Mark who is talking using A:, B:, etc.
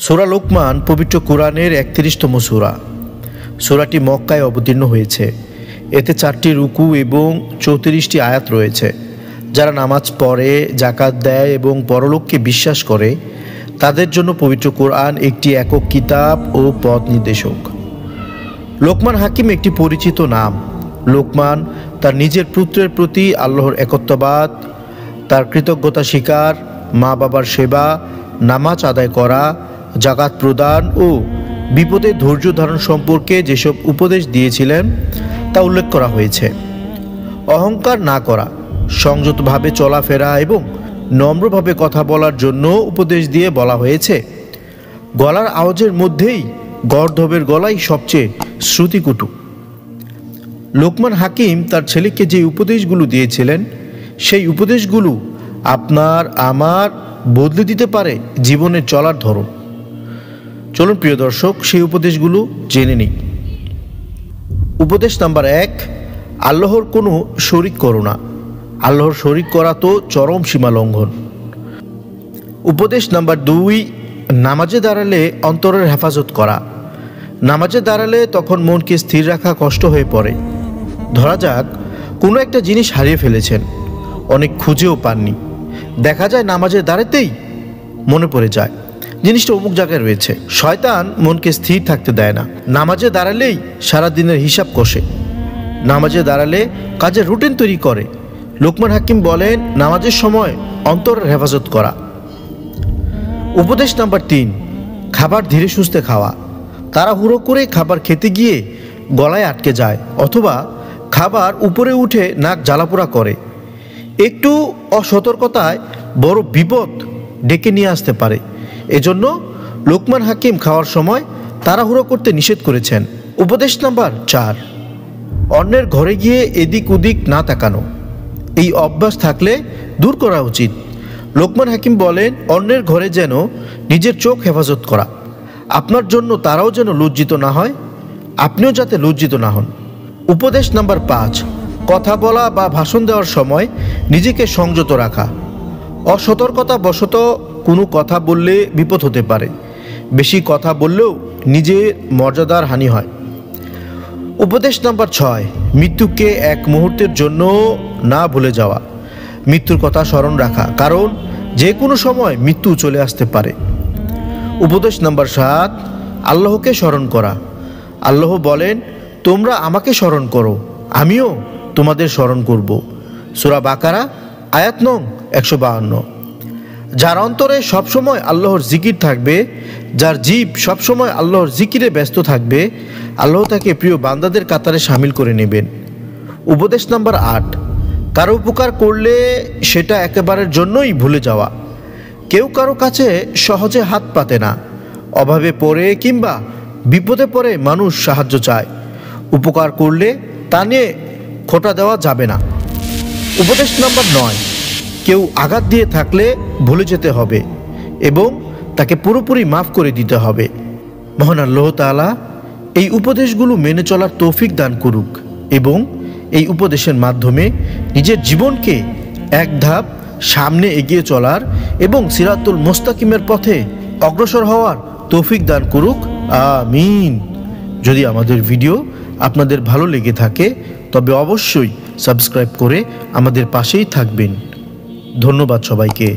A: সূরা লোকমান পবিত্র কোরআনের ৩১তম সূরা। সূরাটি মক্কায় অবতীর্ণ হয়েছে। এতে ৪টি রুকু এবং ৩৪টি আয়াত রয়েছে। যারা নামাজ পড়ে, যাকাত দেয় এবং পরলোককে বিশ্বাস করে তাদের জন্য পবিত্র কোরআন একটি একক কিতাব ও পথ নির্দেশক। লোকমান হাকিম একটি পরিচিত নাম। লোকমান তার নিজের পুত্রের প্রতি আল্লাহর একত্ববাদ, তার কৃতজ্ঞতা স্বীকার, মা বাবার সেবা, নামাজ আদায় করা, জাকাত প্রদান ও বিপদে ধৈর্য ধারণ সম্পর্কে যেসব উপদেশ দিয়েছিলেন তা উল্লেখ করা হয়েছে। অহংকার না করা, সংযতভাবে চলাফেরা এবং নম্রভাবে কথা বলার জন্য উপদেশ দিয়ে বলা হয়েছে। গলার আওয়াজের মধ্যেই গর্দভের গলাই সবচেয়ে শ্রুতিকটু। লোকমান হাকিম তার ছেলেকে যে উপদেশগুলো দিয়েছিলেন সেই উপদেশগুলো আপনার আমার বদলে দিতে পারে জীবনের চলার ধরন। চলুন প্রিয় দর্শক, সেই উপদেশগুলো জেনে নিই। উপদেশ নাম্বার ১, আল্লাহর কোনো শরিক করো না। আল্লাহর শরিক করা তো চরম সীমা লঙ্ঘন। উপদেশ নাম্বার ২, নামাজে দাঁড়ালে অন্তরের হেফাজত করা। নামাজে দাঁড়ালে তখন মনকে স্থির রাখা কষ্ট হয়ে পড়ে। ধরা যাক কোনো একটা জিনিস হারিয়ে ফেলেছেন, অনেক খুঁজেও পাননি। দেখা যায় নামাজে দাঁড়াতেই মনে পড়ে যায় জিনিসটা অমুক জায়গায় রয়েছে। শয়তান মনকে স্থির থাকতে দেয় না। নামাজে দাঁড়ালেই সারাদিনের হিসাব কষে। নামাজে দাঁড়ালে কাজের রুটিন তৈরি করে। লোকমান হাকিম বলেন, নামাজের সময় অন্তরের হেফাজত করা। উপদেশ নাম্বার ৩, খাবার ধীরে সুস্থে খাওয়া। তাড়াহুড়ো করে খাবার খেতে গিয়ে গলায় আটকে যায় অথবা খাবার উপরে উঠে নাক জ্বালাপোড়া করে। একটু অসতর্কতায় বড় বিপদ ডেকে নিয়ে আসতে পারে। এজন্য লোকমান হাকিম খাওয়ার সময় তাড়াহুড়ো করতে নিষেধ করেছেন। উপদেশ নাম্বার ৪, অন্যের ঘরে গিয়ে এদিক ওদিক না তাকানো। এই অভ্যাস থাকলে দূর করা উচিত। লোকমান হাকিম বলেন, অন্যের ঘরে যেন নিজের চোখ হেফাজত করা। আপনার জন্য তারাও যেন লজ্জিত না হয়, আপনিও যাতে লজ্জিত না হন। উপদেশ নাম্বার ৫, কথা বলা বা ভাষণ দেওয়ার সময় নিজেকে সংযত রাখা। অসতর্কতা বশত কোনো কথা বললে বিপদ হতে পারে। বেশি কথা বললেও নিজের মর্যাদার হানি হয়। উপদেশ নাম্বার ৬, মৃত্যুকে এক মুহূর্তের জন্য না ভুলে যাওয়া। মৃত্যুর কথা স্মরণ রাখা, কারণ যে কোনো সময় মৃত্যু চলে আসতে পারে। উপদেশ নাম্বার ৭, আল্লাহকে স্মরণ করা। আল্লাহ বলেন, তোমরা আমাকে স্মরণ করো, আমিও তোমাদের স্মরণ করব। সূরা বাকারা আয়াত নং ১৫২। যার অন্তরে সবসময় আল্লাহর জিকির থাকবে, যার জিভ সবসময় আল্লাহর জিকিরে ব্যস্ত থাকবে, আল্লাহ তাকে প্রিয় বান্দাদের কাতারে সামিল করে নেবেন। উপদেশ নাম্বার ৮, কারো উপকার করলে সেটা একেবারের জন্যই ভুলে যাওয়া। কেউ কারো কাছে সহজে হাত পাতে না। অভাবে পড়ে কিংবা বিপদে পড়ে মানুষ সাহায্য চায়। উপকার করলে তা নিয়ে খোঁটা দেওয়া যাবে না। উপদেশ নাম্বার ৯, কেউ আঘাত দিয়ে থাকলে ভুলে যেতে হবে এবং তাকে পুরোপুরি মাফ করে দিতে হবে। মহান আল্লাহ তাআলা এই উপদেশগুলো মেনে চলার তৌফিক দান করুক এবং এই উপদেশের মাধ্যমে নিজের জীবনকে এক ধাপ সামনে এগিয়ে চলার এবং সিরাতুল মুস্তাকিমের পথে অগ্রসর হওয়ার তৌফিক দান করুক, আমিন। যদি আমাদের ভিডিও আপনাদের ভালো লেগে থাকে তবে অবশ্যই সাবস্ক্রাইব করে আমাদের পাশেই থাকবেন। ধন্যবাদ সবাইকে।